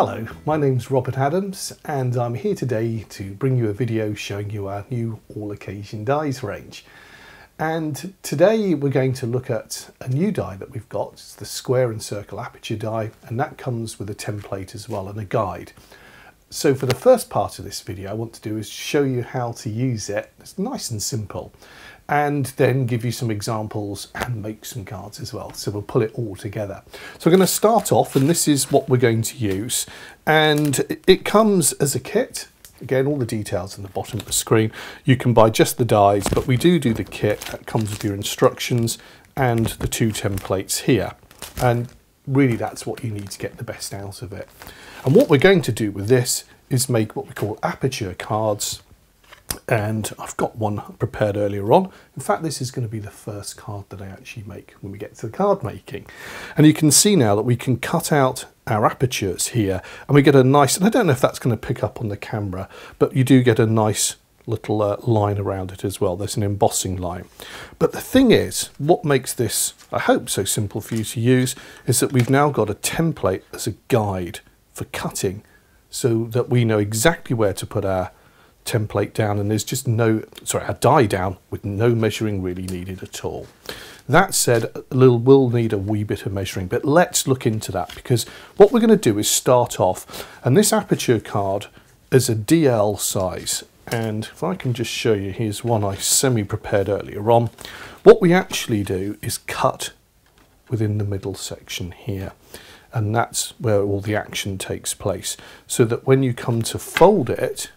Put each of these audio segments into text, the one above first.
Hello, my name's Robert Adams and I'm here today to bring you a video showing you our new all occasion dies range. And today we're going to look at a new die that we've got. It's the square and circle aperture die, and that comes with a template as well and a guide. So for the first part of this video, I want to do is show you how to use it. It's nice and simple, and then give you some examples and make some cards as well. So we'll pull it all together. So we're going to start off, and this is what we're going to use. And it comes as a kit. Again, all the details in the bottom of the screen. You can buy just the dies, but we do the kit that comes with your instructions and the two templates here. And really that's what you need to get the best out of it. And what we're going to do with this is make what we call aperture cards. And I've got one prepared earlier on. In fact, this is going to be the first card that I actually make when we get to the card making. And you can see now that we can cut out our apertures here, and we get a nice, and I don't know if that's going to pick up on the camera, but you do get a nice little line around it as well. There's an embossing line. But the thing is, what makes this, I hope, so simple for you to use is that we've now got a template as a guide for cutting, so that we know exactly where to put our template down, and there's just no, sorry, our die down with no measuring really needed at all. That said, we'll need a wee bit of measuring, but let's look into that, because what we're going to do is start off, and this aperture card is a DL size, and if I can just show you, here's one I semi-prepared earlier on. What we actually do is cut within the middle section here, and that's where all the action takes place, so that when you come to fold it,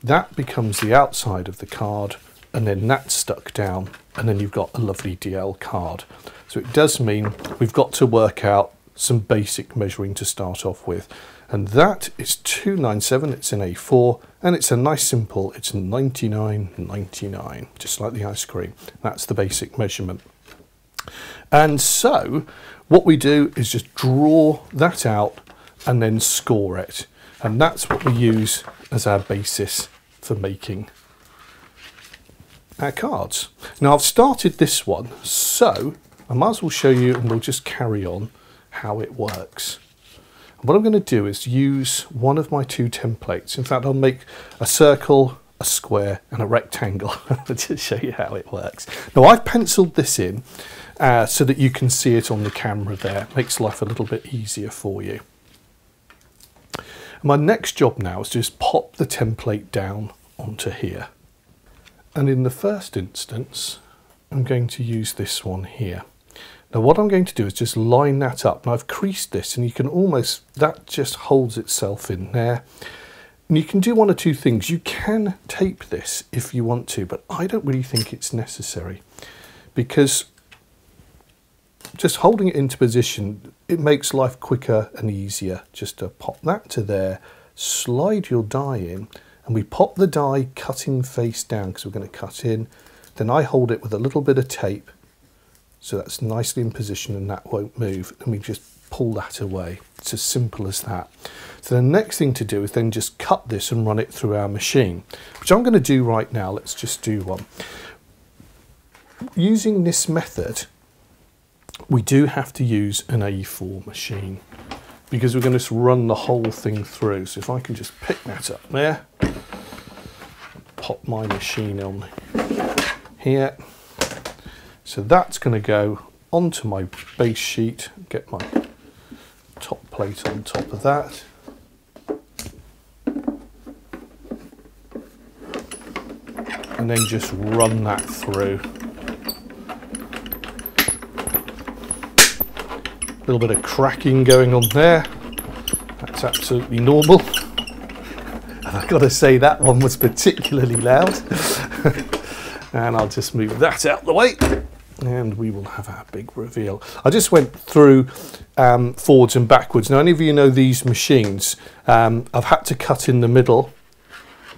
that becomes the outside of the card, and then that's stuck down, and then you've got a lovely DL card. So it does mean we've got to work out some basic measuring to start off with, and that is 297. It's in A4, and it's a nice simple, it's 99.99, just like the ice cream. That's the basic measurement. And so what we do is just draw that out and then score it, and that's what we use as our basis for making our cards. Now I've started this one, so I might as well show you, and we'll just carry on how it works. And what I'm going to do is use one of my two templates. In fact, I'll make a circle, a square and a rectangle to show you how it works. Now I've penciled this in so that you can see it on the camera there. It makes life a little bit easier for you. My next job now is to just pop the template down onto here. And in the first instance, I'm going to use this one here. Now what I'm going to do is just line that up. Now I've creased this, and you can almost, that just holds itself in there. And you can do one or two things. You can tape this if you want to, but I don't really think it's necessary, because just holding it into position, it makes life quicker and easier. Just to pop that to there, slide your die in, and we pop the die cutting face down because we're going to cut in. Then I hold it with a little bit of tape, so that's nicely in position and that won't move, and we just pull that away. It's as simple as that. So the next thing to do is then just cut this and run it through our machine, which I'm going to do right now. Let's just do one. Using this method, we do have to use an A4 machine, because we're going to run the whole thing through. So if I can just pick that up there, pop my machine on here. So that's going to go onto my base sheet, get my top plate on top of that. And then just run that through. A little bit of cracking going on there. That's absolutely normal. And I've got to say that one was particularly loud. And I'll just move that out of the way, and we will have our big reveal. I just went through forwards and backwards. Now, any of you know these machines, I've had to cut in the middle,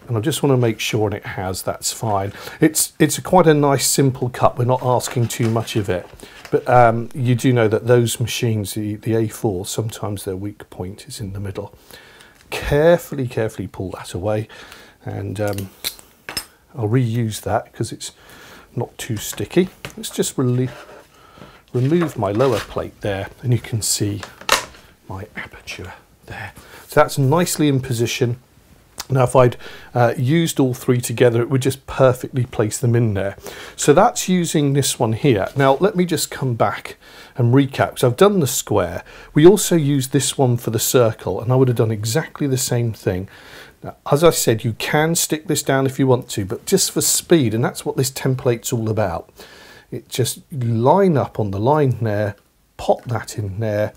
and I just want to make sure, and it has, that's fine. It's quite a nice simple cut. We're not asking too much of it. But you do know that those machines, the A4, sometimes their weak point is in the middle. Carefully pull that away, and I'll reuse that because it's not too sticky. Let's just remove my lower plate there, and you can see my Aperture there. So that's nicely in position. Now if I'd used all three together, it would just perfectly place them in there. So that's using this one here. Now let me just come back and recap. So I've done the square. We also used this one for the circle, and I would have done exactly the same thing. Now, as I said, you can stick this down if you want to, but just for speed, and that's what this template's all about. It just line up on the line there, pop that in there.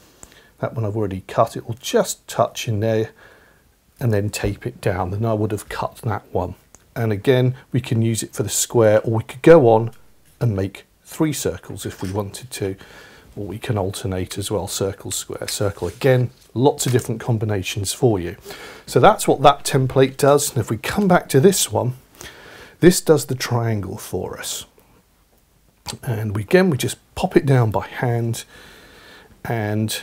That one I've already cut, it will just touch in there, and then tape it down. Then I would have cut that one. And again, we can use it for the square, or we could go on and make 3 circles if we wanted to, or we can alternate as well, circle, square, circle. Again, lots of different combinations for you. So that's what that template does. And if we come back to this one, this does the triangle for us. And we just pop it down by hand, and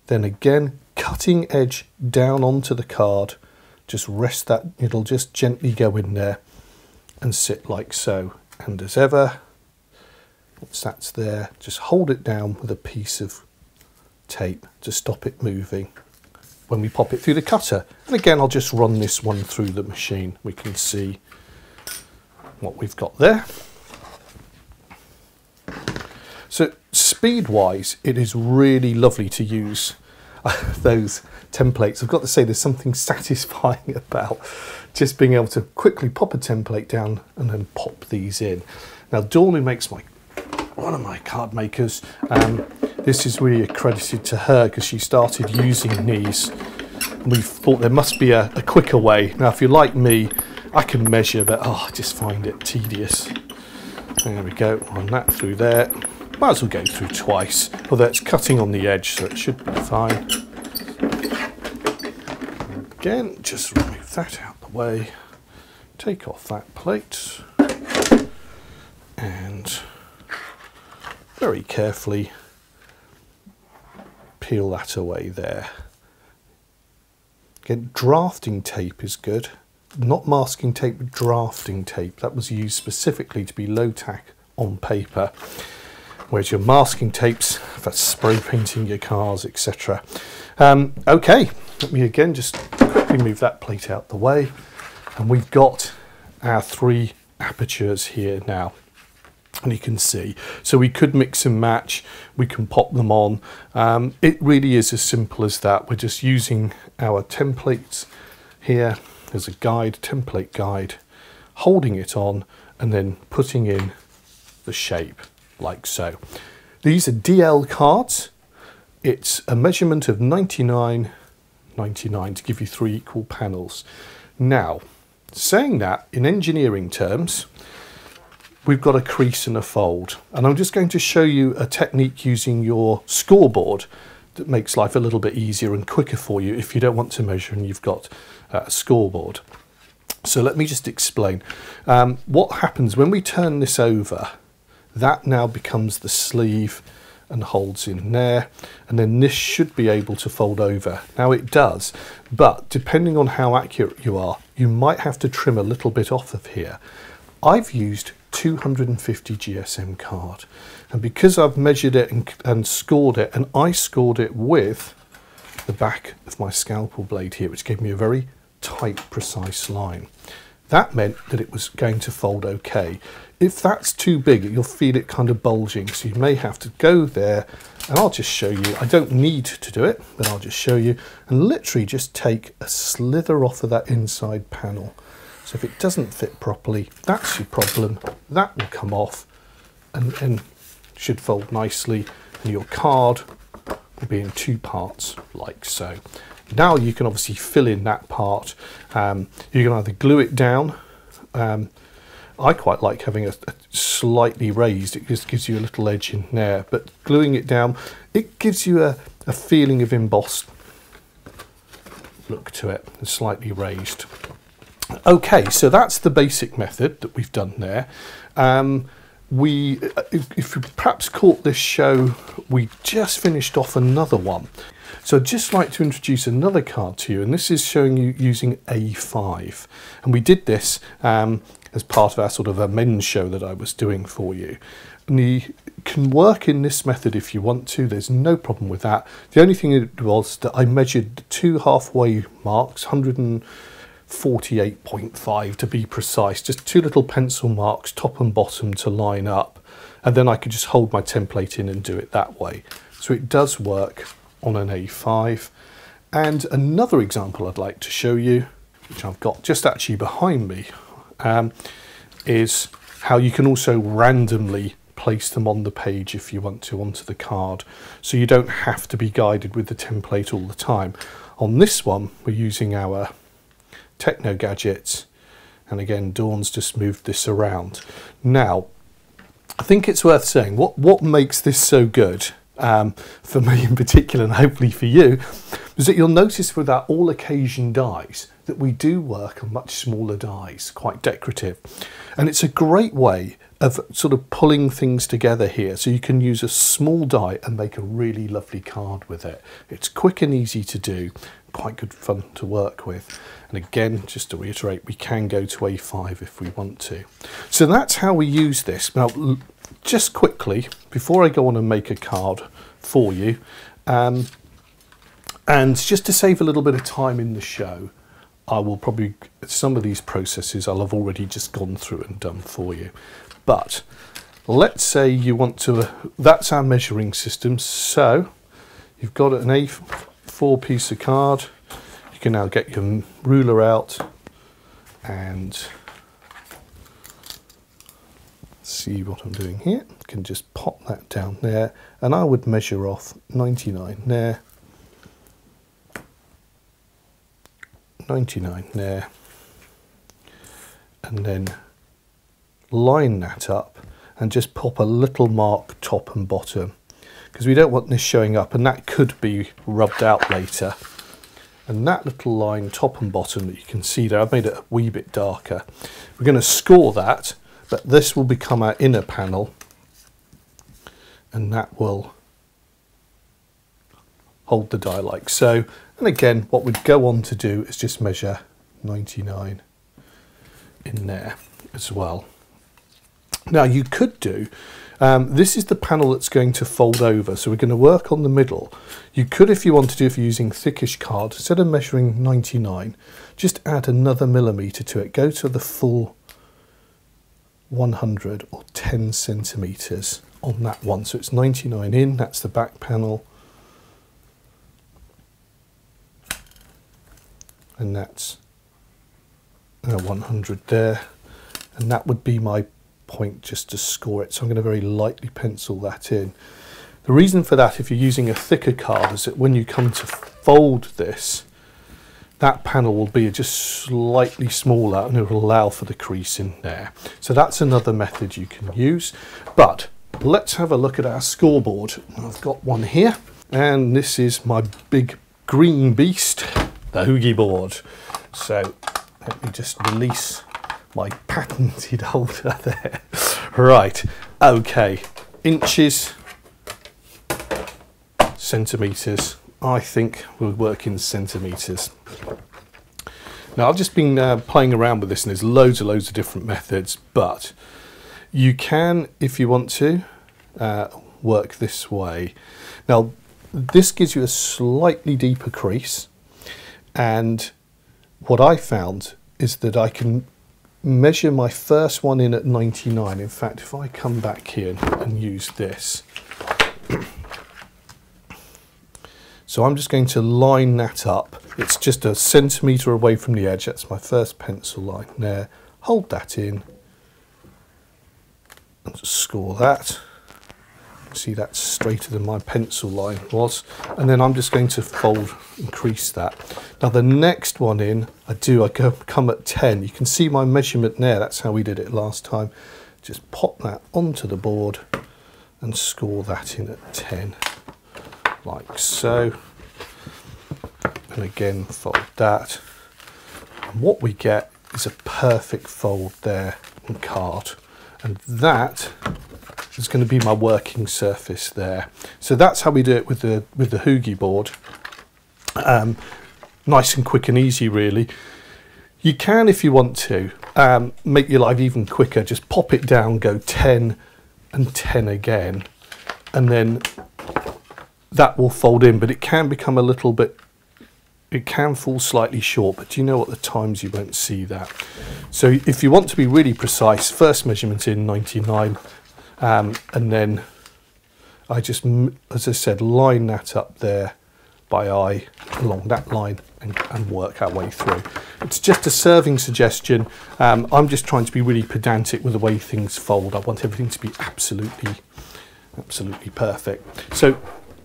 then again, cutting edge down onto the card, just rest that, it'll just gently go in there and sit like so. And as ever, once that's there, just hold it down with a piece of tape to stop it moving when we pop it through the cutter. And again, I'll just run this one through the machine. We can see what we've got there. So speed-wise, it is really lovely to use those templates. I've got to say, there's something satisfying about just being able to quickly pop a template down and then pop these in. Now, Dawn, who makes one of my card makers, this is really accredited to her because she started using these. We thought there must be a quicker way. Now, if you're like me, I can measure, but I just find it tedious. There we go, run that through there. Might as well go through twice, although it's cutting on the edge, so it should be fine. Again, just remove that out the way, take off that plate, and very carefully peel that away there. Again, drafting tape is good. Not masking tape, but drafting tape. That was used specifically to be low tack on paper. Whereas your masking tapes for spray painting your cars, etc. Okay, let me again just quickly move that plate out the way. And we've got our 3 apertures here now. And you can see, so we could mix and match, we can pop them on. It really is as simple as that. We're just using our templates here as a guide, template guide, holding it on and then putting in the shape like so. These are DL cards. It's a measurement of 99.99 to give you 3 equal panels. Now, saying that, in engineering terms, we've got a crease and a fold, and I'm just going to show you a technique using your scoreboard that makes life a little bit easier and quicker for you if you don't want to measure and you've got a scoreboard. So let me just explain. What happens when we turn this over, that now becomes the sleeve and holds in there, and then this should be able to fold over. Now it does, but depending on how accurate you are, you might have to trim a little bit off of here. I've used 250 GSM card, and because I've measured it and scored it, and I scored it with the back of my scalpel blade here, which gave me a very tight, precise line. That meant that it was going to fold okay. If that's too big, you'll feel it kind of bulging, so you may have to go there, and I'll just show you. I don't need to do it, but I'll just show you, and literally just take a slither off of that inside panel. So if it doesn't fit properly, that's your problem. That will come off and should fold nicely, and your card will be in 2 parts like so. Now you can obviously fill in that part. You can either glue it down. I quite like having a slightly raised, it just gives you a little edge in there, but gluing it down, it gives you a feeling of embossed look to it, and slightly raised. Okay, so that's the basic method that we've done there. If you perhaps caught this show, we just finished off another one. So I'd just like to introduce another card to you, and this is showing you using A5. And we did this as part of our sort of a men's show that I was doing for you. And the can work in this method if you want to. There's no problem with that. The only thing it was that I measured the two halfway marks, 148.5 to be precise, just two little pencil marks, top and bottom, to line up, and then I could just hold my template in and do it that way. So it does work on an A5. And another example I'd like to show you, which I've got just actually behind me, is how you can also randomly place them on the page if you want to, onto the card, so you don't have to be guided with the template all the time. On this one, we're using our Techno gadgets, and again, Dawn's just moved this around. Now, I think it's worth saying what makes this so good, for me in particular, and hopefully for you, is that you'll notice with our all occasion dies that we do work on much smaller dies, quite decorative. And it's a great way of sort of pulling things together here, so you can use a small die and make a really lovely card with it. It's quick and easy to do, quite good fun to work with. And again, just to reiterate, we can go to A5 if we want to. So that's how we use this. Now, just quickly, before I go on and make a card for you, and just to save a little bit of time in the show, I will probably, some of these processes I'll have already just gone through and done for you. But let's say you want to, that's our measuring system. So you've got an A4 piece of card. You can now get your ruler out and see what I'm doing here. You can just pop that down there, and I would measure off 99 there, 99 there, and then line that up and just pop a little mark top and bottom, because we don't want this showing up, and that could be rubbed out later. And that little line top and bottom that you can see there, I've made it a wee bit darker. We're going to score that, but this will become our inner panel, and that will hold the die like so. And again, what we'd go on to do is just measure 99 in there as well. Now you could do, this is the panel that's going to fold over, so we're going to work on the middle. You could, if you want to do, if you're using thickish card, instead of measuring 99, just add another millimetre to it. Go to the full 100 or 10 centimetres on that one. So it's 99 in, that's the back panel. And that's 100 there, and that would be my point just to score it. So I'm going to very lightly pencil that in. The reason for that, if you're using a thicker card, is that when you come to fold this, that panel will be just slightly smaller, and it will allow for the crease in there. So that's another method you can use. But let's have a look at our scoreboard. I've got one here, and this is my big green beast, the Hoogie board. So let me just release my patented holder there. Right, okay, inches, centimetres. I think we'll work in centimetres. Now I've just been playing around with this, and there's loads of different methods, but you can, if you want to, work this way. Now this gives you a slightly deeper crease, and what I found is that I can measure my first one in at 99. In fact, if I come back here and use this, so I'm just going to line that up. It's just a centimetre away from the edge. That's my first pencil line there. Hold that in and just score that. See, that's straighter than my pencil line was, and then I'm just going to fold and crease that. Now the next one in, I come at 10. You can see my measurement there. That's how we did it last time. Just pop that onto the board and score that in at 10, like so. And again, fold that. And what we get is a perfect fold there and card, and that is going to be my working surface there. So that's how we do it with the Hoogie board. Nice and quick and easy, really. You can, if you want to, make your life even quicker. Just pop it down, go 10 and 10 again, and then that will fold in, but it can become a little bit, it can fall slightly short, but do you know what, the times you won't see that. So if you want to be really precise, first measurement in 99, and then I just, as I said, line that up there by eye along that line and work our way through. It's just a serving suggestion. I'm just trying to be really pedantic with the way things fold. I want everything to be absolutely perfect. So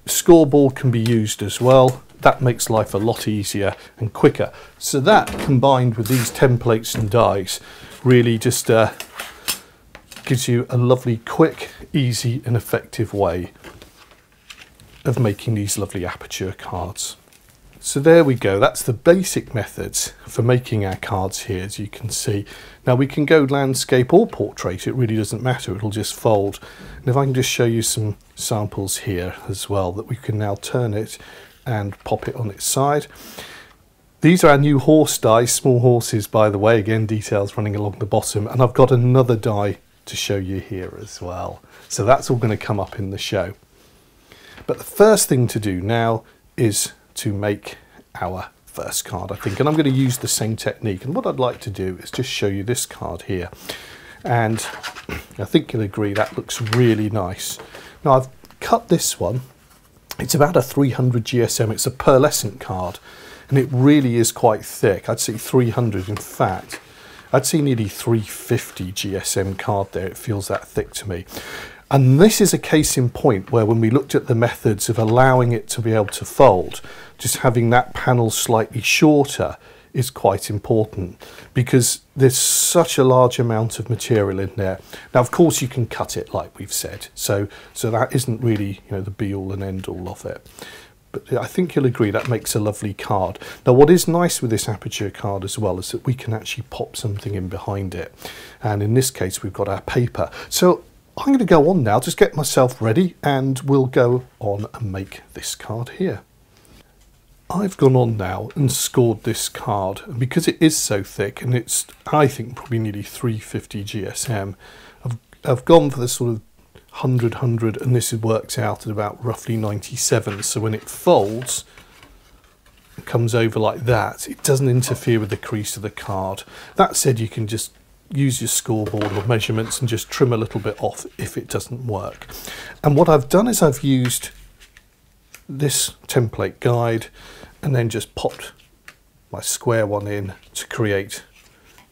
scoreboard can be used as well. That makes life a lot easier and quicker. So that, combined with these templates and dies, really just gives you a lovely, quick, easy and effective way of making these lovely Aperture cards. So there we go, that's the basic methods for making our cards here, as you can see. Now we can go landscape or portrait, it really doesn't matter, it'll just fold. And if I can just show you some samples here as well, that we can now turn it and pop it on its side. These are our new horse dies, small horses by the way, again details running along the bottom, and I've got another die to show you here as well. So that's all going to come up in the show. But the first thing to do now is to make our first card, I think, and I'm going to use the same technique. And what I'd like to do is just show you this card here, and I think you'll agree that looks really nice. Now I've cut this one, it's about a 300 GSM, it's a pearlescent card, and it really is quite thick. I'd say 300, in fact I'd say nearly 350 GSM card there, it feels that thick to me. And this is a case in point where, when we looked at the methods of allowing it to be able to fold, just having that panel slightly shorter is quite important, because there's such a large amount of material in there. Now of course you can cut it like we've said, so that isn't really, you know, the be all and end all of it. But I think you'll agree that makes a lovely card. Now what is nice with this Aperture card as well is that we can actually pop something in behind it, and in this case we've got our paper. So I'm going to go on now, just get myself ready, and we'll go on and make this card here. I've gone on now and scored this card, and because it is so thick, and it's, I think, probably nearly 350 GSM, I've gone for the sort of 100, and this works out at about roughly 97. So when it folds, it comes over like that, it doesn't interfere with the crease of the card. That said, you can just use your scoreboard or measurements and just trim a little bit off if it doesn't work. And what I've done is I've used this template guide and then just popped my square one in to create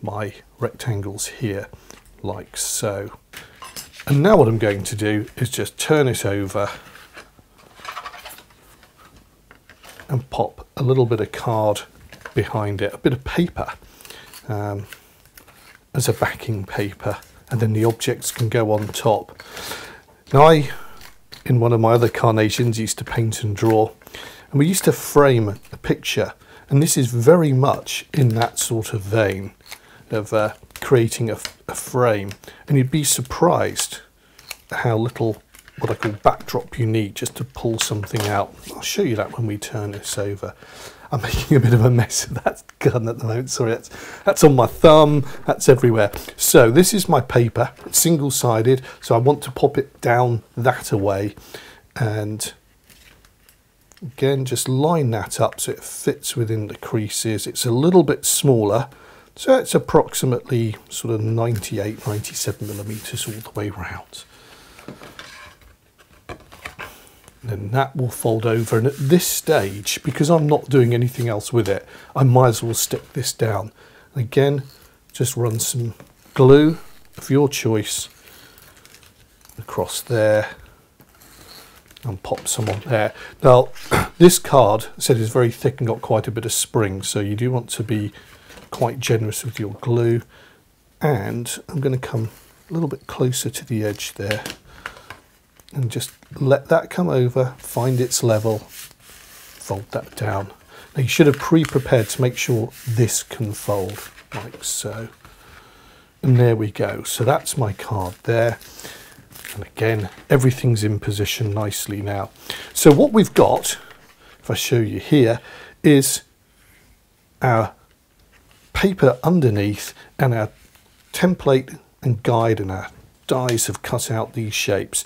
my rectangles here, like so. And now what I'm going to do is just turn it over and pop a little bit of card behind it, a bit of paper, as a backing paper, and then the objects can go on top. Now I, in one of my other carnations, used to paint and draw, and we used to frame a picture, and this is very much in that sort of vein of creating a frame, and you'd be surprised how little, what I call backdrop, you need just to pull something out. I'll show you that when we turn this over. I'm making a bit of a mess of that gun at the moment, sorry, that's on my thumb, that's everywhere. So this is my paper, it's single-sided, so I want to pop it down that away, and again just line that up so it fits within the creases. It's a little bit smaller, so it's approximately sort of 98, 97 millimeters all the way around. Then that will fold over, and at this stage, because I'm not doing anything else with it, I might as well stick this down. And again, just run some glue of your choice across there and pop some on there. Now this card, I said, is very thick and got quite a bit of spring, so you do want to be quite generous with your glue. And I'm going to come a little bit closer to the edge there and just let that come over, find its level, fold that down. Now you should have pre-prepared to make sure this can fold, like so. And there we go. So that's my card there. And again, everything's in position nicely now. So what we've got, if I show you here, is our paper underneath, and our template and guide and our dies have cut out these shapes.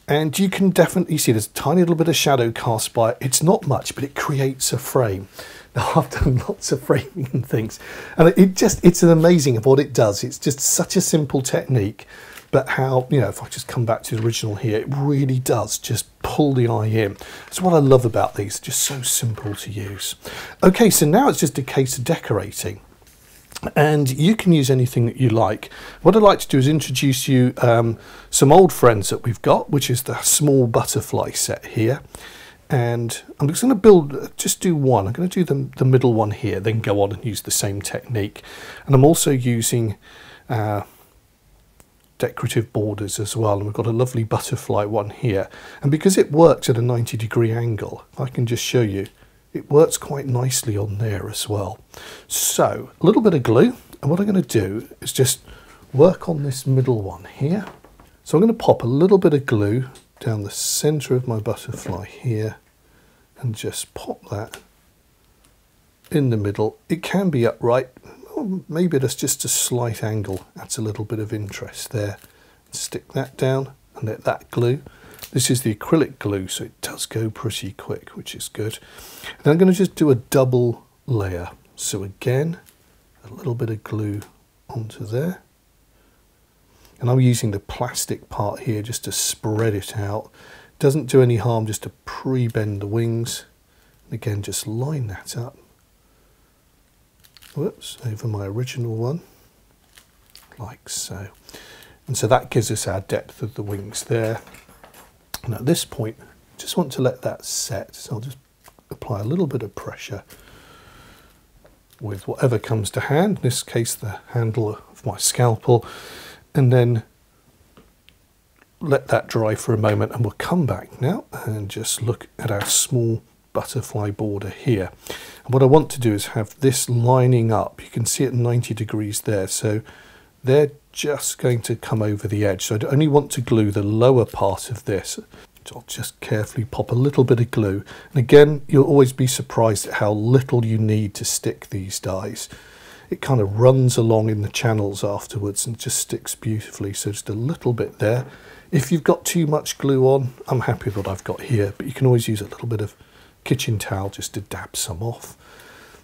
And you can definitely see there's a tiny little bit of shadow cast by it. It's not much, but it creates a frame. Now, I've done lots of framing and things, and it's an amazing of what it does. It's just such a simple technique, but how, you know, if I just come back to the original here, it really does just pull the eye in. That's what I love about these, just so simple to use. Okay, so now it's just a case of decorating. And you can use anything that you like. What I'd like to do is introduce you some old friends that we've got, which is the small butterfly set here. And I'm just going to just do one. I'm going to do the middle one here, then go on and use the same technique. And I'm also using decorative borders as well. And we've got a lovely butterfly one here. And because it works at a 90-degree angle, I can just show you, it works quite nicely on there as well. So a little bit of glue, and what I'm going to do is just work on this middle one here. So I'm going to pop a little bit of glue down the center of my butterfly here and just pop that in the middle. It can be upright, or maybe that's just a slight angle. That's a little bit of interest there. Stick that down and let that glue. This is the acrylic glue, so it does go pretty quick, which is good. And I'm going to just do a double layer. So again, a little bit of glue onto there. And I'm using the plastic part here just to spread it out. Doesn't do any harm just to pre-bend the wings. And again, just line that up. Whoops, over my original one, like so. And so that gives us our depth of the wings there. And at this point, just want to let that set, so I'll just apply a little bit of pressure with whatever comes to hand, in this case the handle of my scalpel, and then let that dry for a moment, and we'll come back now and just look at our small butterfly border here. And what I want to do is have this lining up. You can see it 90 degrees there, so they're just going to come over the edge. So I only want to glue the lower part of this. So I'll just carefully pop a little bit of glue. And again, you'll always be surprised at how little you need to stick these dies. It kind of runs along in the channels afterwards and just sticks beautifully. So just a little bit there. If you've got too much glue on, I'm happy with what I've got here, but you can always use a little bit of kitchen towel just to dab some off.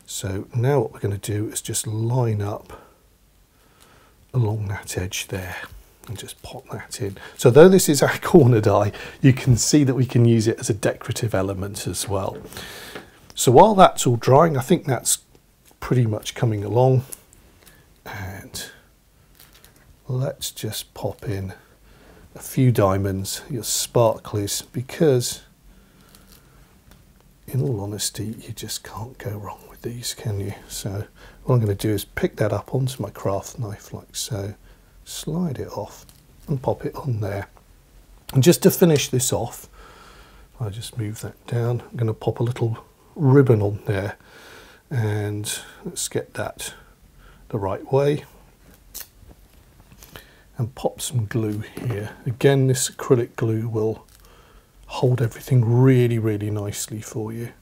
So now what we're going to do is just line up along that edge there and just pop that in. So though this is our corner die, you can see that we can use it as a decorative element as well. So while that's all drying, I think that's pretty much coming along, and let's just pop in a few diamonds, your sparklies, because in all honesty you just can't go wrong with these, can you? So what I'm going to do is pick that up onto my craft knife like so, slide it off and pop it on there. And just to finish this off, I just move that down. I'm going to pop a little ribbon on there, and let's get that the right way, and pop some glue here. Again, this acrylic glue will hold everything really, really nicely for you.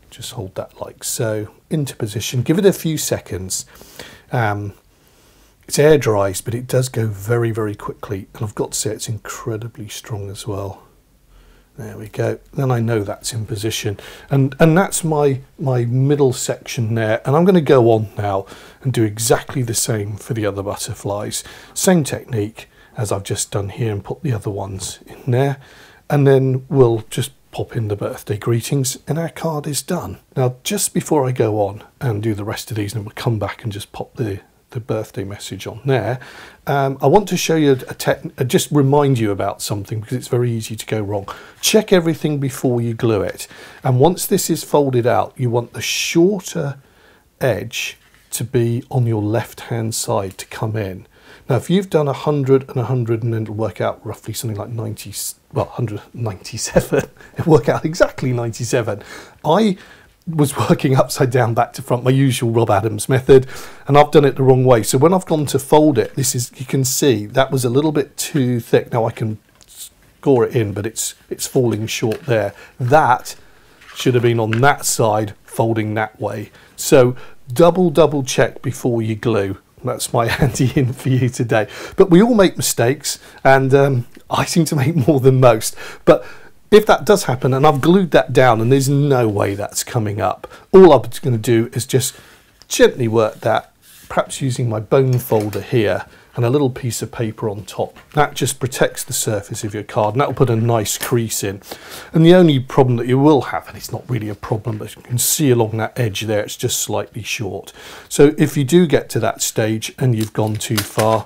Just hold that like so, into position, give it a few seconds. It's air dries, but it does go very, very quickly, and I've got to say it's incredibly strong as well. There we go. Then I know that's in position, and that's my middle section there. And I'm going to go on now and do exactly the same for the other butterflies. Same technique as I've just done here, and put the other ones in there, and then we'll just pop in the birthday greetings, and our card is done. Now, just before I go on and do the rest of these, and we'll come back and just pop the birthday message on there, I want to show you just remind you about something, because it's very easy to go wrong. Check everything before you glue it, and once this is folded out, you want the shorter edge to be on your left hand side to come in. Now, if you've done 100 and 100, and then it'll work out roughly something like 90, well, 197, it'll work out exactly 97. I was working upside down back to front, my usual Rob Adams method, and I've done it the wrong way. So when I've gone to fold it, this is, you can see that was a little bit too thick. Now I can score it in, but it's falling short there. That should have been on that side, folding that way. So double check before you glue. That's my handy in for you today. But we all make mistakes, and I seem to make more than most. But if that does happen, and I've glued that down and there's no way that's coming up, all I'm going to do is just gently work that, perhaps using my bone folder here and a little piece of paper on top. That just protects the surface of your card, and that'll put a nice crease in. And the only problem that you will have, and it's not really a problem, but you can see along that edge there, it's just slightly short. So if you do get to that stage and you've gone too far,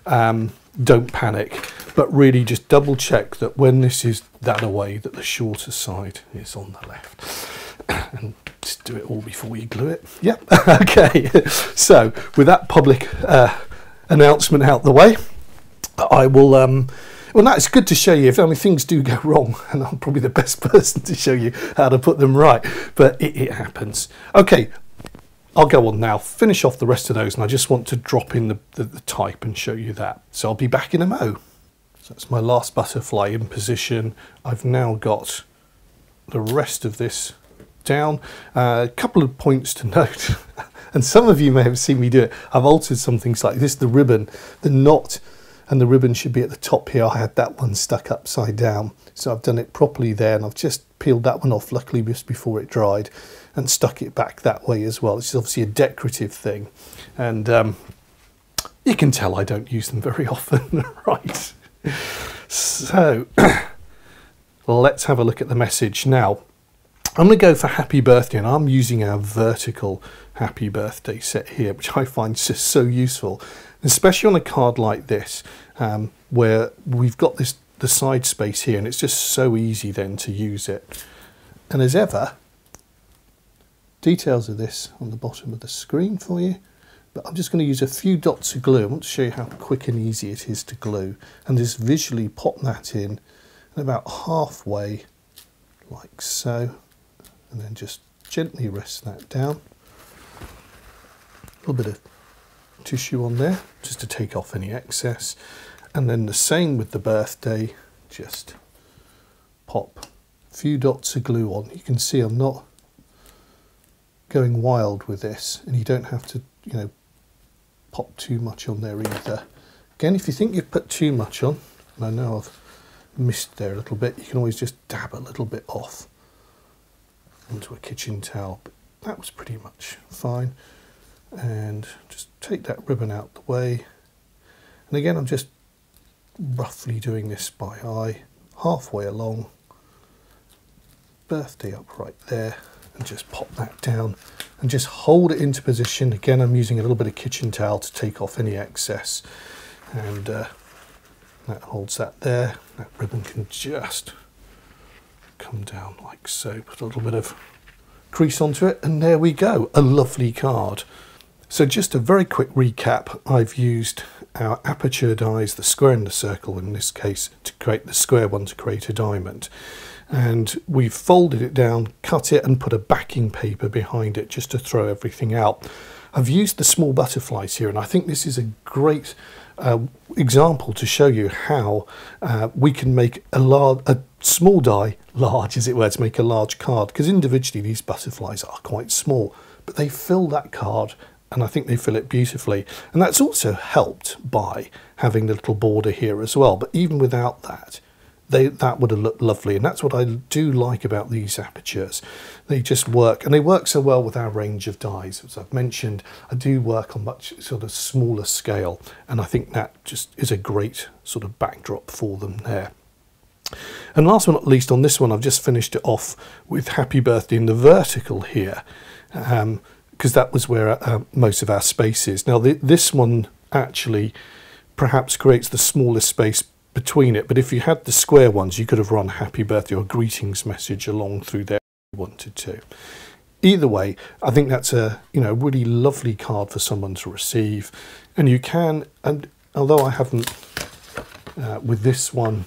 don't panic, but really just double check that when this is that away, that the shorter side is on the left. And just do it all before you glue it. Yep. Okay. So with that public announcement out the way, I will well, that's good to show you if only things do go wrong, and I'm probably the best person to show you how to put them right, but it happens. Okay, I'll go on now, finish off the rest of those, and I just want to drop in the type and show you that. So I'll be back in a mo. So that's my last butterfly in position. I've now got the rest of this down. A couple of points to note, and some of you may have seen me do it. I've altered some things like this. The ribbon, the knot and the ribbon should be at the top here. I had that one stuck upside down, so I've done it properly there, and I've just peeled that one off, luckily just before it dried, and stuck it back that way as well. This is obviously a decorative thing, and you can tell I don't use them very often. Right, so let's have a look at the message now. I'm going to go for happy birthday, and I'm using our vertical happy birthday set here, which I find just so useful, especially on a card like this, where we've got the side space here, and it's just so easy then to use it. And as ever, details of this on the bottom of the screen for you, but I'm just going to use a few dots of glue. I want to show you how quick and easy it is to glue, and just visually pop that in, and about halfway, like so, and then just gently rest that down. A little bit of tissue on there just to take off any excess, and then the same with the birthday, just pop a few dots of glue on. You can see I'm not going wild with this, and you don't have to, you know, pop too much on there either. Again, if you think you've put too much on, and I know I've missed there a little bit, you can always just dab a little bit off onto a kitchen towel, but that was pretty much fine. And just take that ribbon out the way, and again I'm just roughly doing this by eye, halfway along, birthday up right there, and just pop that down and just hold it into position. Again, I'm using a little bit of kitchen towel to take off any excess, and that holds that there. That ribbon can just come down like so, put a little bit of crease onto it, and there we go, a lovely card. So just a very quick recap, I've used our Aperture dies, the square and the circle in this case, to create the square one to create a diamond. And we've folded it down, cut it, and put a backing paper behind it just to throw everything out. I've used the small butterflies here, and I think this is a great example to show you how we can make a small die large, as it were, to make a large card, because individually these butterflies are quite small, but they fill that card, and I think they fill it beautifully. And that's also helped by having the little border here as well, but even without that, that would have looked lovely. And that's what I do like about these Apertures. They just work, and they work so well with our range of dies. As I've mentioned, I do work on much sort of smaller scale, and I think that just is a great sort of backdrop for them there. And last but not least, on this one, I've just finished it off with happy birthday in the vertical here, because that was where most of our space is. Now this one actually perhaps creates the smallest space between it, but if you had the square ones, you could have run happy birthday or greetings message along through there if you wanted to. Either way, I think that's a really lovely card for someone to receive. And you can, and although I haven't with this one,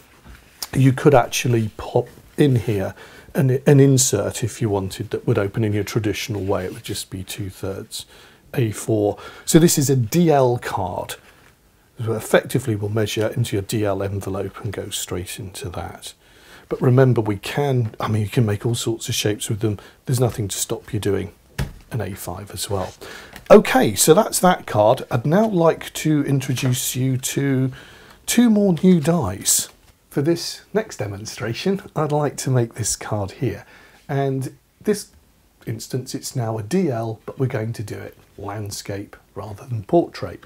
you could actually pop in here an insert if you wanted that would open in your traditional way. It would just be 2/3 A4. So this is a DL card. So effectively will measure into your DL envelope and go straight into that. But remember, you can make all sorts of shapes with them. There's nothing to stop you doing an A5 as well. Okay, so that's that card. I'd now like to introduce you to two more new dies. For this next demonstration, I'd like to make this card here, and this instance it's now a DL, but we're going to do it landscape rather than portrait.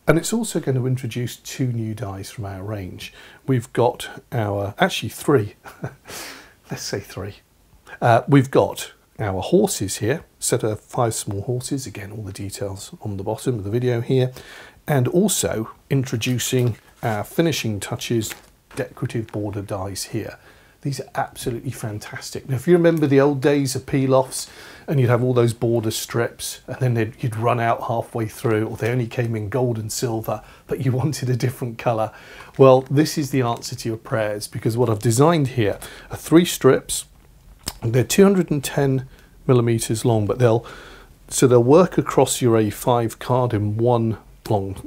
And it's also going to introduce two new dies from our range. We've got our, actually three, let's say three. We've got our horses here, set of 5 small horses, again all the details on the bottom of the video here, and also introducing our finishing touches decorative border dies here. These are absolutely fantastic. Now if you remember the old days of peel-offs and you'd have all those border strips and then you'd run out halfway through, or they only came in gold and silver but you wanted a different colour, well this is the answer to your prayers, because what I've designed here are 3 strips. They're 210 millimeters long, but they'll work across your A5 card in one long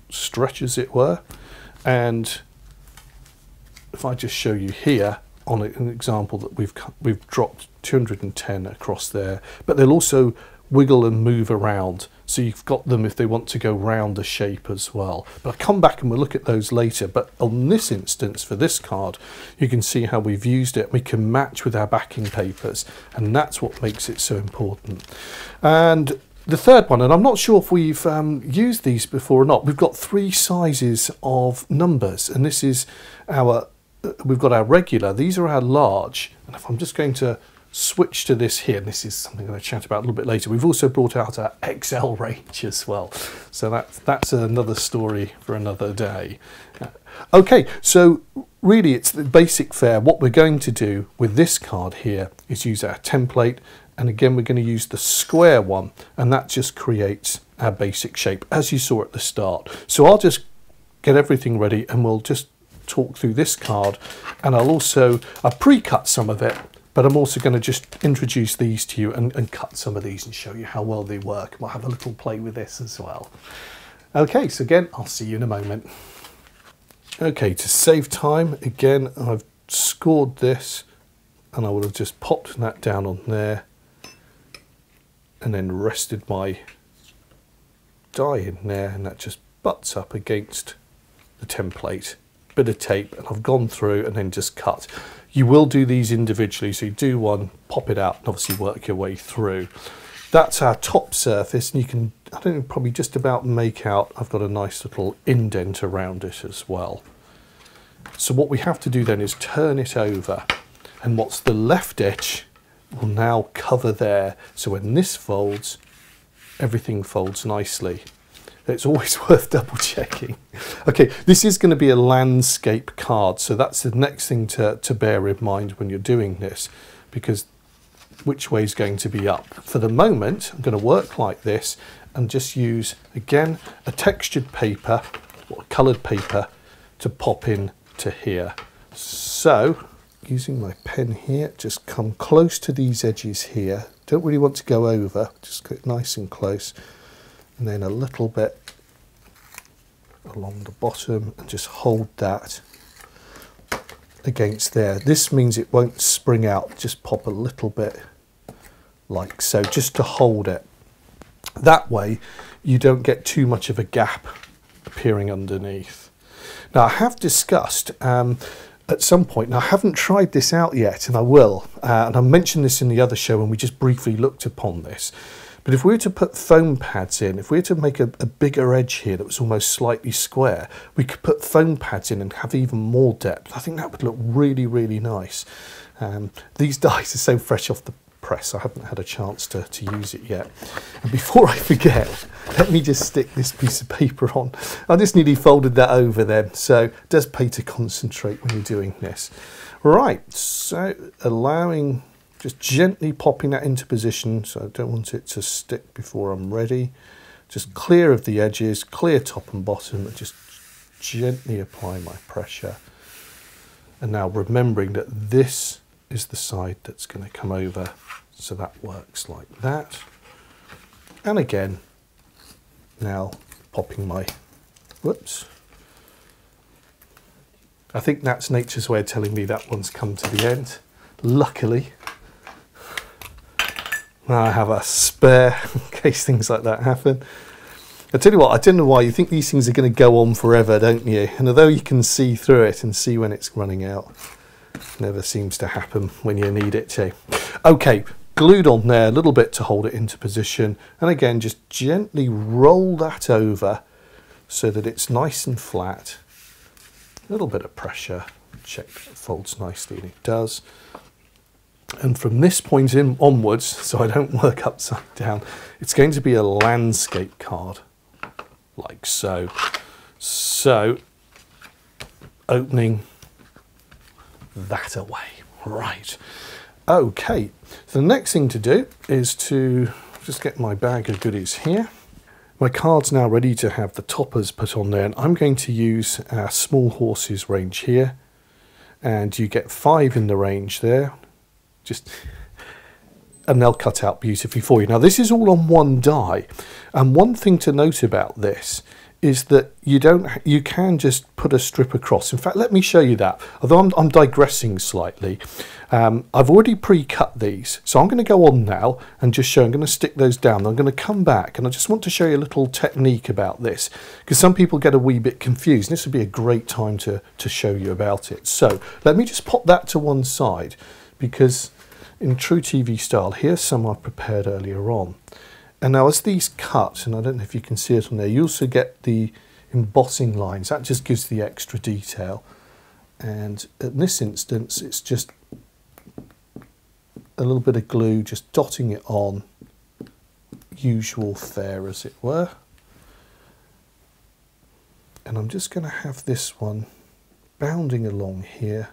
stretch, as it were. And if I just show you here on an example that we've dropped 210 across there, but they'll also wiggle and move around, so you've got them if they want to go round the shape as well. But I'll come back and we'll look at those later. But on this instance, for this card, you can see how we've used it. We can match with our backing papers, and that's what makes it so important. And the third one, and I'm not sure if we've used these before or not, we've got 3 sizes of numbers, and this is our we've got our regular, these are our large, and if I'm just going to switch to this here, and this is something I'm going to chat about a little bit later, we've also brought out our XL range as well, so that's another story for another day. Okay, so really it's the basic fare. What we're going to do with this card here is use our template, and again we're going to use the square one, and that just creates our basic shape as you saw at the start. So I'll just get everything ready and we'll just talk through this card, and I've pre-cut some of it, but I'm also going to just introduce these to you and cut some of these and show you how well they work. We'll have a little play with this as well. Okay, so again, I'll see you in a moment. Okay, to save time, again, I've scored this, and I would have just popped that down on there and then rested my die in there, and that just butts up against the template. Bit of tape, and I've gone through and then just cut. You will do these individually, so you do one, pop it out, and obviously work your way through. That's our top surface, and you can, I don't know, probably just about make out I've got a nice little indent around it as well. So what we have to do then is turn it over, and what's the left edge will now cover there, so when this folds, everything folds nicely. It's always worth double checking. Okay, this is going to be a landscape card, so that's the next thing to bear in mind when you're doing this, because which way is going to be up? For the moment, I'm going to work like this and just use, again, a textured paper or coloured paper to pop in to here. So, using my pen here, just come close to these edges here. Don't really want to go over, just get nice and close. And then a little bit along the bottom, and just hold that against there. This means it won't spring out, just pop a little bit like so, just to hold it. That way you don't get too much of a gap appearing underneath. Now I have discussed at some point, now I haven't tried this out yet, and I will, and I mentioned this in the other show when we just briefly looked upon this. But if we were to put foam pads in, if we were to make a bigger edge here that was almost slightly square, we could put foam pads in and have even more depth. I think that would look really, really nice. These dies are so fresh off the press, I haven't had a chance to use it yet. And before I forget, let me just stick this piece of paper on. I just nearly folded that over then, so it does pay to concentrate when you're doing this. Right, so allowing... just gently popping that into position, so I don't want it to stick before I'm ready. Just clear of the edges, clear top and bottom, and just gently apply my pressure. And now remembering that this is the side that's going to come over, so that works like that. And again, now popping my, whoops. I think that's nature's way of telling me that one's come to the end. Luckily, now I have a spare in case things like that happen. I tell you what, I don't know why, you think these things are going to go on forever, don't you? And although you can see through it and see when it's running out, never seems to happen when you need it to. Okay, glued on there a little bit to hold it into position, and again just gently roll that over so that it's nice and flat. A little bit of pressure, check that it folds nicely, and it does. And from this point in onwards, so I don't work upside down, it's going to be a landscape card, like so. So, opening that away. Right. Okay, so the next thing to do is to just get my bag of goodies here. My card's now ready to have the toppers put on there, and I'm going to use our small horses range here. And you get 5 in the range there. And they'll cut out beautifully for you. Now this is all on one die, and one thing to note about this is that you can just put a strip across. In fact, let me show you that. Although I'm digressing slightly, I've already pre-cut these, so I'm going to go on now and just show. I'm going to stick those down. I'm going to come back, and I just want to show you a little technique about this, because some people get a wee bit confused, and this would be a great time to show you about it. So let me just pop that to one side, because in true TV style, here's some I've prepared earlier on. And now as these cut, and I don't know if you can see it on there, you also get the embossing lines. That just gives the extra detail. And in this instance, it's just a little bit of glue, just dotting it on, usual fare as it were. And I'm just going to have this one bounding along here,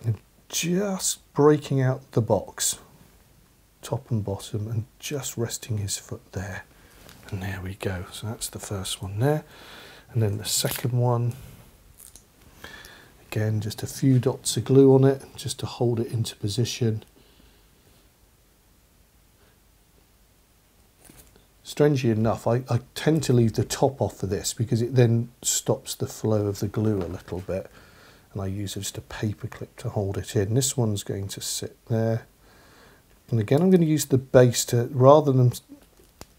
and just breaking out the box, top and bottom, and just resting his foot there. And there we go. So that's the first one there. And then the second one, again, just a few dots of glue on it, just to hold it into position. Strangely enough, I tend to leave the top off for this, because it then stops the flow of the glue a little bit. And I use just a paper clip to hold it in. This one's going to sit there. And again, I'm going to use the base to, rather than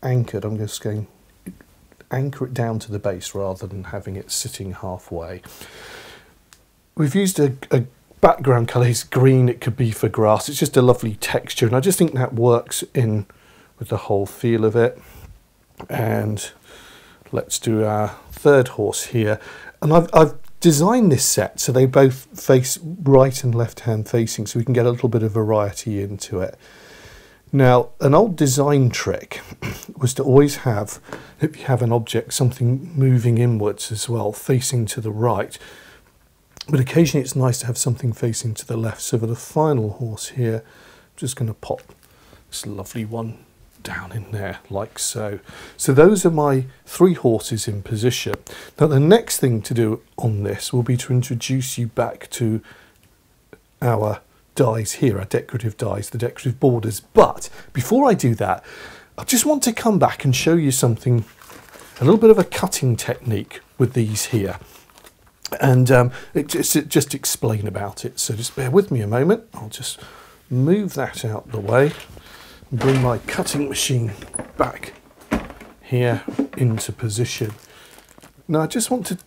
anchored, I'm just going to anchor it down to the base rather than having it sitting halfway. We've used a background colour, it's green, it could be for grass. It's just a lovely texture, and I just think that works in with the whole feel of it. And let's do our third horse here. And I've designed this set so they both face right and left hand facing, so we can get a little bit of variety into it. Now, an old design trick was to always have, if you have an object, something moving inwards as well, facing to the right. But occasionally it's nice to have something facing to the left. So for the final horse here, I'm just going to pop this lovely one down in there, like so. So those are my 3 horses in position. Now the next thing to do on this will be to introduce you back to our dies here, our decorative dies, the decorative borders. But before I do that, I just want to come back and show you something, a little bit of a cutting technique with these here. And just explain about it. So just bear with me a moment. I'll just move that out the way and bring my cutting machine back here into position. Now I just want to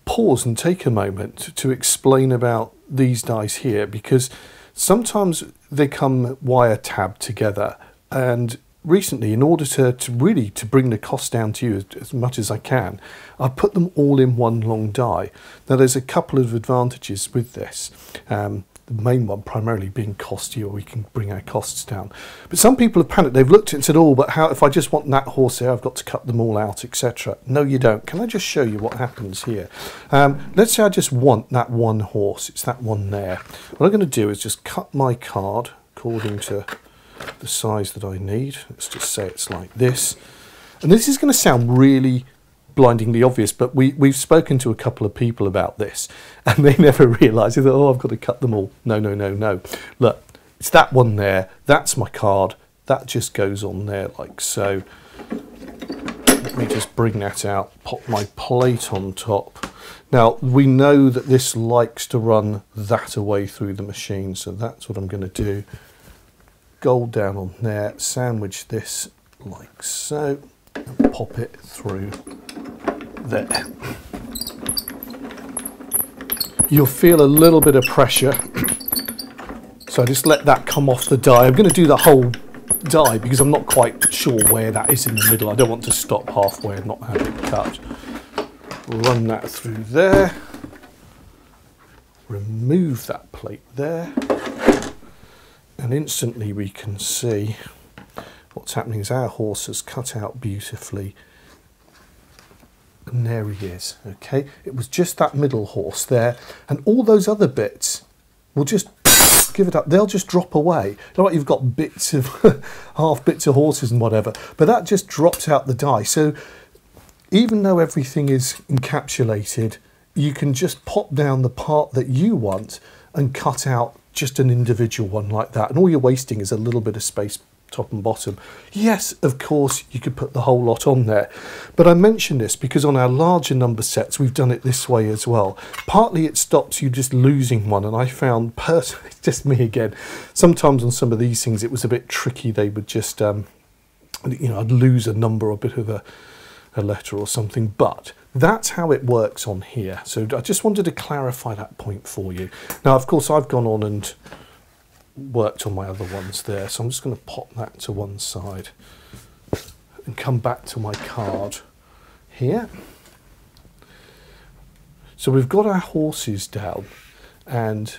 pause and take a moment to explain about these dies here, because sometimes they come wire tabbed together, and recently, in order to really bring the cost down to you as much as I can, I put them all in one long die. Now there's a couple of advantages with this. The main one primarily being cost, or we can bring our costs down. But some people have panicked. They've looked at it and said, oh, but how if I just want that horse there, I've got to cut them all out, etc. No, you don't. Can I just show you what happens here? Let's say I just want that one horse. It's that one there. What I'm going to do is just cut my card according to the size that I need. Let's just say it's like this. And this is going to sound really blindingly obvious, but we've spoken to a couple of people about this, and they never realised that, oh, I've got to cut them all. No, no, no, no. Look, it's that one there. That's my card. That just goes on there like so. Let me just bring that out, pop my plate on top. Now, we know that this likes to run that away through the machine, so that's what I'm going to do. Gold down on there, sandwich this like so. and pop it through there. You'll feel a little bit of pressure, so just let that come off the die. I'm going to do the whole die because I'm not quite sure where that is in the middle. I don't want to stop halfway and not have it cut. Run that through there, remove that plate there, and instantly we can see what's happening is our horse has cut out beautifully. And there he is, okay? It was just that middle horse there, and all those other bits will just give it up. They'll just drop away. Not like you've got bits of half bits of horses and whatever, but that just drops out the die. So even though everything is encapsulated, you can just pop down the part that you want and cut out just an individual one like that. And all you're wasting is a little bit of space top and bottom. Yes, of course, you could put the whole lot on there. But I mention this because on our larger number sets, we've done it this way as well. Partly it stops you just losing one. And I found personally, it's just me again, sometimes on some of these things, it was a bit tricky. They would just, you know, I'd lose a number or a bit of a letter or something, but that's how it works on here. So I just wanted to clarify that point for you. Now, of course, I've gone on and worked on my other ones there, so I'm just going to pop that to one side and come back to my card here. So we've got our horses down, and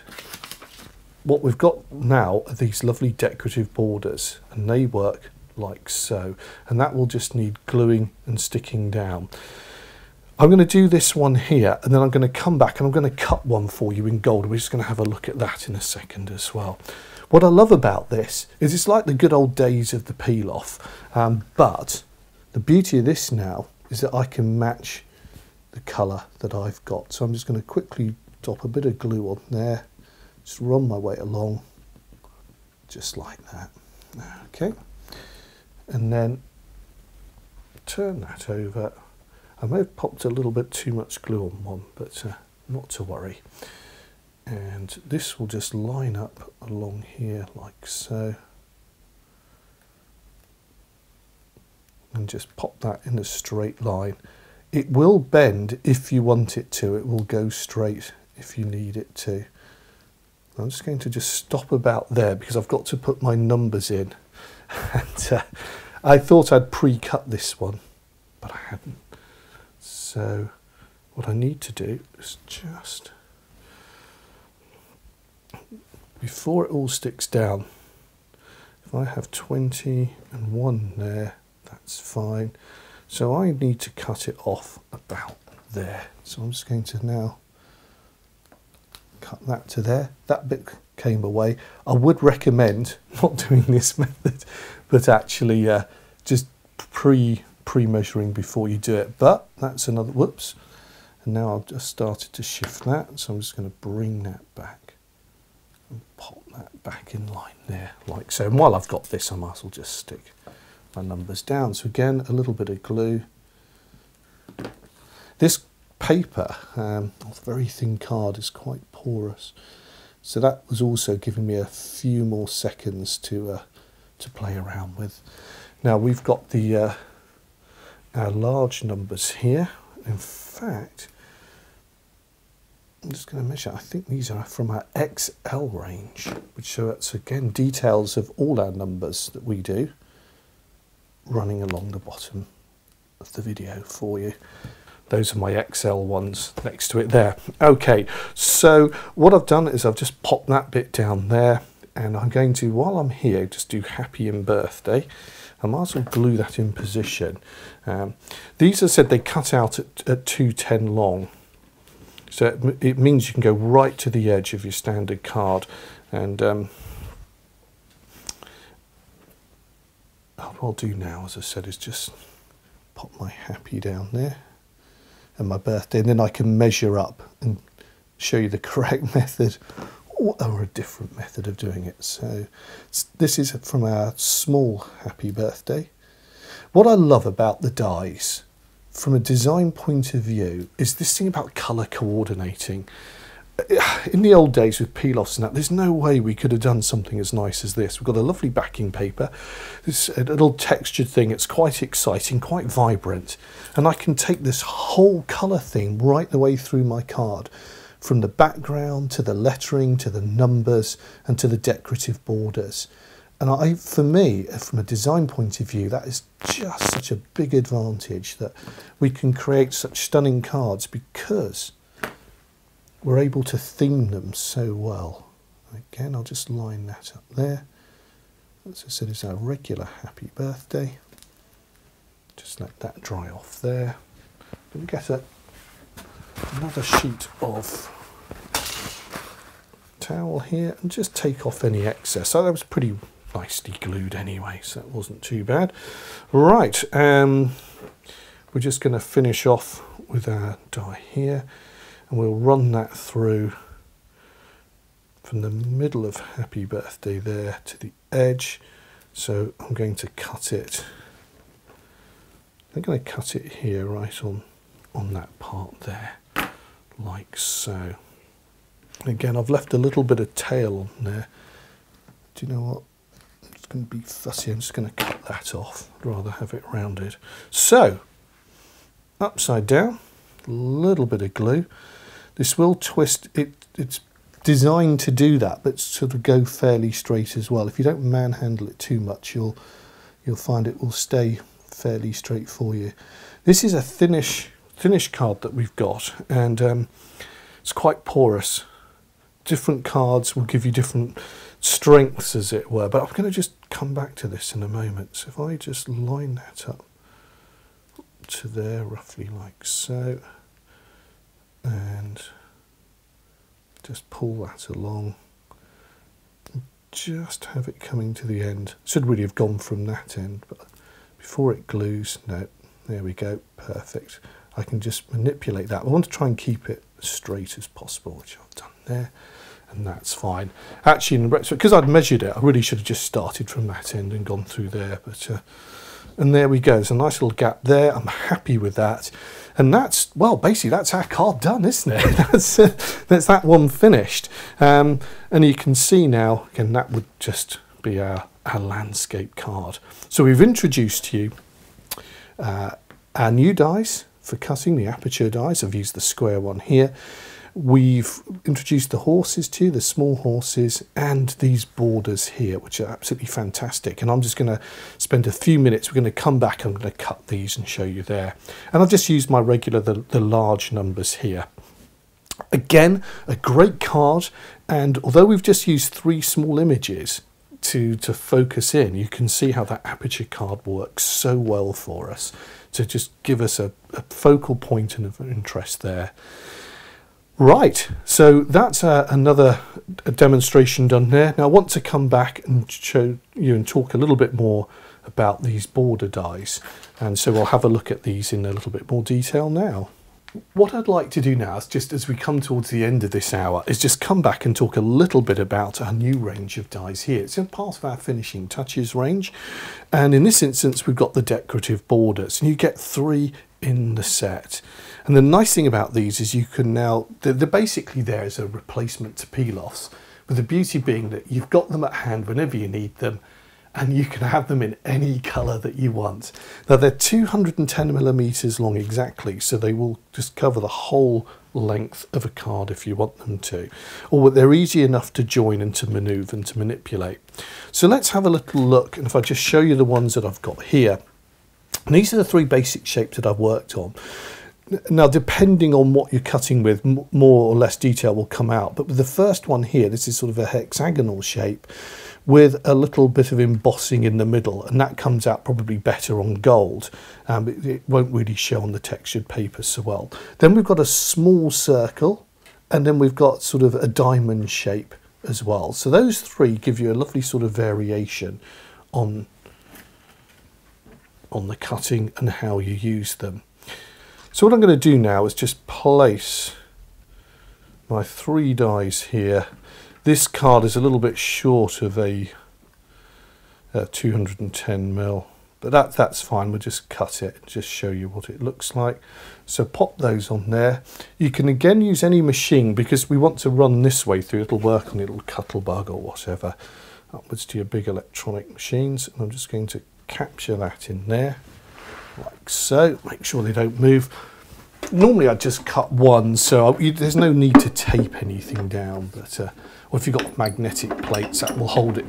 what we've got now are these lovely decorative borders, and they work like so, and that will just need gluing and sticking down. I'm going to do this one here, and then I'm going to come back and I'm going to cut one for you in gold. We're just going to have a look at that in a second as well. What I love about this is it's like the good old days of the peel off, but the beauty of this now is that I can match the colour that I've got. So I'm just going to quickly drop a bit of glue on there, just run my way along, just like that. Okay, and then turn that over. I may have popped a little bit too much glue on one, but not to worry. And this will just line up along here like so. And just pop that in a straight line. It will bend if you want it to. It will go straight if you need it to. I'm just going to just stop about there because I've got to put my numbers in. And I thought I'd pre-cut this one, but I hadn't. So what I need to do is just, before it all sticks down, if I have 20 and 1 there, that's fine. So I need to cut it off about there. So I'm just going to now cut that to there. That bit came away. I would recommend not doing this method, but actually just pre-measuring before you do it, but that's another, whoops, and now I've just started to shift that, so I'm just going to bring that back and pop that back in line there like so. And while I've got this, I might as well just stick my numbers down. So again, a little bit of glue. This paper, very thin card, is quite porous, so that was also giving me a few more seconds to play around with. Now we've got the our large numbers here. In fact, I'm just going to measure. I think these are from our XL range, which show us again details of all our numbers that we do running along the bottom of the video for you. Those are my XL ones next to it there. Okay, so what I've done is I've just popped that bit down there, and I'm going to, while I'm here, just do happy and birthday. I might as well glue that in position. These, as I said, they cut out at 210 long. So it means you can go right to the edge of your standard card. And what I'll do now, as I said, is just pop my happy down there and my birthday, and then I can measure up and show you the correct method or a different method of doing it. So this is from our small happy birthday. What I love about the dies from a design point of view is this thing about colour coordinating. in the old days with peel-offs and that, there's no way we could have done something as nice as this. We've got a lovely backing paper. It's a little textured thing. It's quite exciting, quite vibrant. And I can take this whole colour theme right the way through my card, from the background to the lettering to the numbers and to the decorative borders. And for me, from a design point of view, that is just such a big advantage, that we can create such stunning cards because we're able to theme them so well. Again, I'll just line that up there. As I said, it's our regular happy birthday. Just let that dry off there. We'll get another sheet of towel here and just take off any excess. So that was pretty nicely glued anyway, so that wasn't too bad. Right, we're just going to finish off with our die here, and we'll run that through from the middle of happy birthday there to the edge. So I'm going to cut it. I'm going to cut it here right on that part there, like so. Again, I've left a little bit of tail on there. Do you know what? I'm just going to be fussy. I'm just going to cut that off. I'd rather have it rounded. So, upside down, a little bit of glue. This will twist. It's designed to do that, but sort of go fairly straight as well. If you don't manhandle it too much, you'll find it will stay fairly straight for you. This is a thinnish card that we've got, and it's quite porous. Different cards will give you different strengths, as it were, but I'm going to just come back to this in a moment. So if I just line that up to there, roughly like so, and just pull that along, just have it coming to the end. Should really have gone from that end, but before it glues, no, there we go, perfect. I can just manipulate that. I want to try and keep it as straight as possible, which I've done there, and that's fine. Actually, because I'd measured it, I really should have just started from that end and gone through there, but and there we go. There's a nice little gap there. I'm happy with that. And that's, well, basically that's our card done, isn't it? That's that one finished. And you can see now, again, that would just be our landscape card. So we've introduced to you our new dies for cutting, the Aperture dies. I've used the square one here. We've introduced the horses to you, the small horses, and these borders here, which are absolutely fantastic. And I'm just going to spend a few minutes. We're going to come back. I'm going to cut these and show you there. And I've just used my regular, the large numbers here. Again, a great card. And although we've just used 3 small images to focus in, you can see how that Aperture card works so well for us to just give us a focal point of interest there. Right, so that's another demonstration done there. Now I want to come back and show you and talk a little bit more about these border dies, and so we'll have a look at these in a little bit more detail now. What I'd like to do now is, just as we come towards the end of this hour, is just come back and talk a little bit about our new range of dies here. It's in part of our finishing touches range, and in this instance we've got the decorative borders, and you get 3 in the set. And the nice thing about these is you can now, they're basically there as a replacement to peel-offs, with the beauty being that you've got them at hand whenever you need them, and you can have them in any colour that you want. Now they're 210mm long exactly, so they will just cover the whole length of a card if you want them to. Or they're easy enough to join and to manoeuvre and to manipulate. So let's have a little look, and if I just show you the ones that I've got here. And these are the 3 basic shapes that I've worked on. Now, depending on what you're cutting with, more or less detail will come out. But with the first one here, this is sort of a hexagonal shape with a little bit of embossing in the middle, and that comes out probably better on gold. It won't really show on the textured paper so well. Then we've got a small circle, and then we've got sort of a diamond shape as well. So those 3 give you a lovely sort of variation on the cutting and how you use them. So what I'm going to do now is just place my 3 dies here. This card is a little bit short of a 210mm but that's fine. We'll just cut it and just show you what it looks like. So pop those on there. You can again use any machine, because we want to run this way through. It'll work on a little Cuttlebug or whatever. Upwards to your big electronic machines, and I'm just going to capture that in there like so. Make sure they don't move. Normally I just cut one, so there's no need to tape anything down, but or if you've got magnetic plates, that will hold it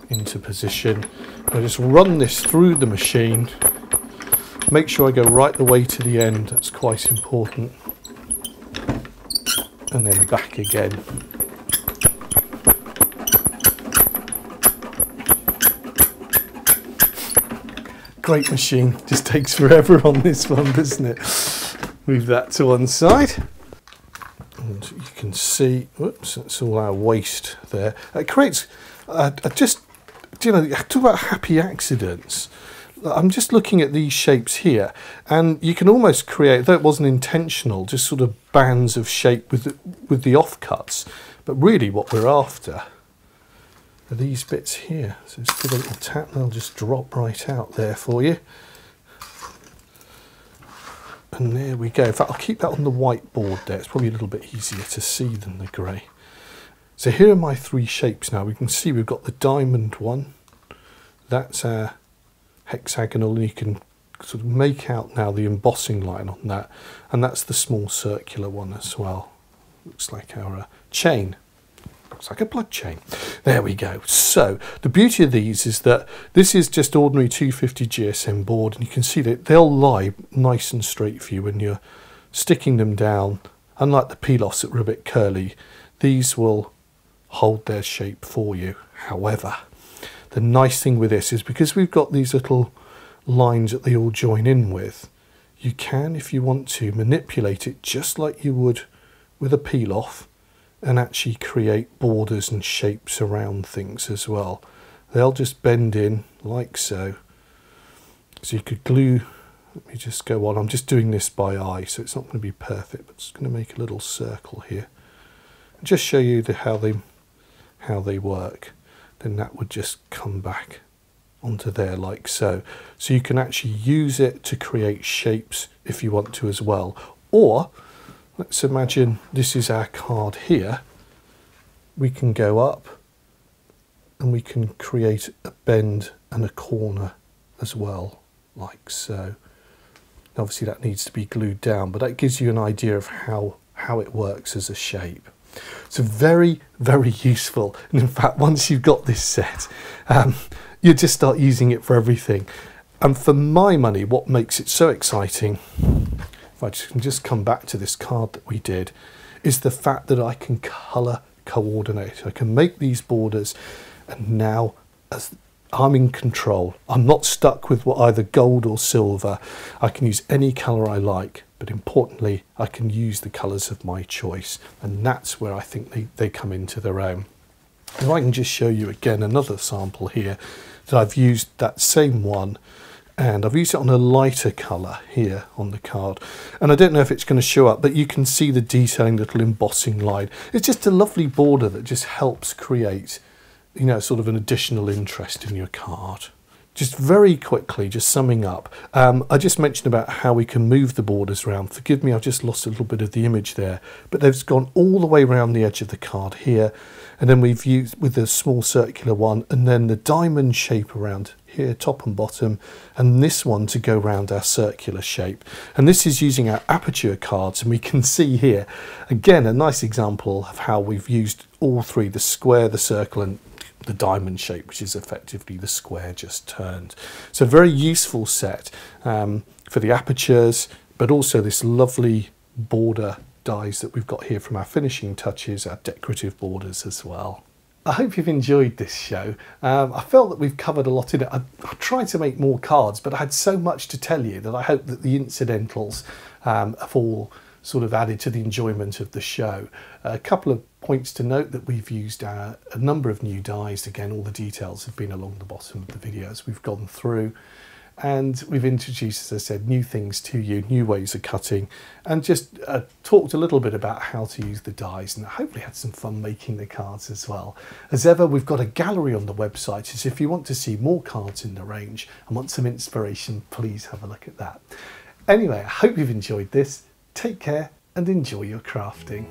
into position. I just run this through the machine. Make sure I go right the way to the end, that's quite important, and then back again. Great machine, just takes forever on this one, doesn't it? Move that to one side, and you can see, whoops, that's all our waste there. It creates just, you know, talk about happy accidents. I'm just looking at these shapes here, and you can almost create, though it wasn't intentional, just sort of bands of shape with the offcuts. But really what we're after are these bits here. So just give a little tap, they'll just drop right out there for you. And there we go. In fact, I'll keep that on the whiteboard there. It's probably a little bit easier to see than the grey. So here are my three shapes now. We can see we've got the diamond one. That's our hexagonal, and you can sort of make out now the embossing line on that. And that's the small circular one as well. Looks like our chain. Looks like a blood chain. There we go. So the beauty of these is that this is just ordinary 250 GSM board, and you can see that they'll lie nice and straight for you when you're sticking them down. Unlike the peel-offs that were a bit curly, these will hold their shape for you. However, the nice thing with this is because we've got these little lines that they all join in with, you can, if you want to, manipulate it just like you would with a peel-off, and actually create borders and shapes around things as well. They'll just bend in like so. So you could glue, let me just go on, I'm just doing this by eye, so it's not going to be perfect, but just going to make a little circle here. And just show you how they work. Then that would just come back onto there like so. So you can actually use it to create shapes if you want to as well. Or let's imagine this is our card here. We can go up and we can create a bend and a corner as well, like so. Obviously that needs to be glued down, but that gives you an idea of how it works as a shape. So very, very useful. And in fact, once you've got this set, you just start using it for everything. And for my money, what makes it so exciting, if I can just come back to this card that we did, is the fact that I can colour coordinate. I can make these borders, and now as I'm in control, I'm not stuck with either gold or silver. I can use any colour I like, but importantly, I can use the colours of my choice, and that's where I think they come into their own. And I can just show you again another sample here that I've used that same one, and I've used it on a lighter colour here on the card, and I don't know if it's going to show up, but you can see the detailing little embossing line. It's just a lovely border that just helps create, you know, sort of an additional interest in your card. Just very quickly, just summing up, I just mentioned about how we can move the borders around. Forgive me, I've just lost a little bit of the image there, but they've gone all the way around the edge of the card here, and then we've used with the small circular one, and then the diamond shape around here, top and bottom, and this one to go around our circular shape. And this is using our Aperture cards, and we can see here, again, a nice example of how we've used all three, the square, the circle, and the diamond shape, which is effectively the square just turned. So very useful set for the apertures, but also this lovely border dies that we've got here from our finishing touches, our decorative borders as well. I hope you've enjoyed this show. I felt that we've covered a lot in it. I tried to make more cards, but I had so much to tell you that I hope that the incidentals have all sort of added to the enjoyment of the show. A couple of points to note: that we've used a number of new dies. Again, all the details have been along the bottom of the video as we've gone through. And we've introduced, as I said, new things to you, new ways of cutting, and just talked a little bit about how to use the dies, and hopefully had some fun making the cards as well. As ever, we've got a gallery on the website, so if you want to see more cards in the range and want some inspiration, please have a look at that. Anyway, I hope you've enjoyed this. Take care and enjoy your crafting.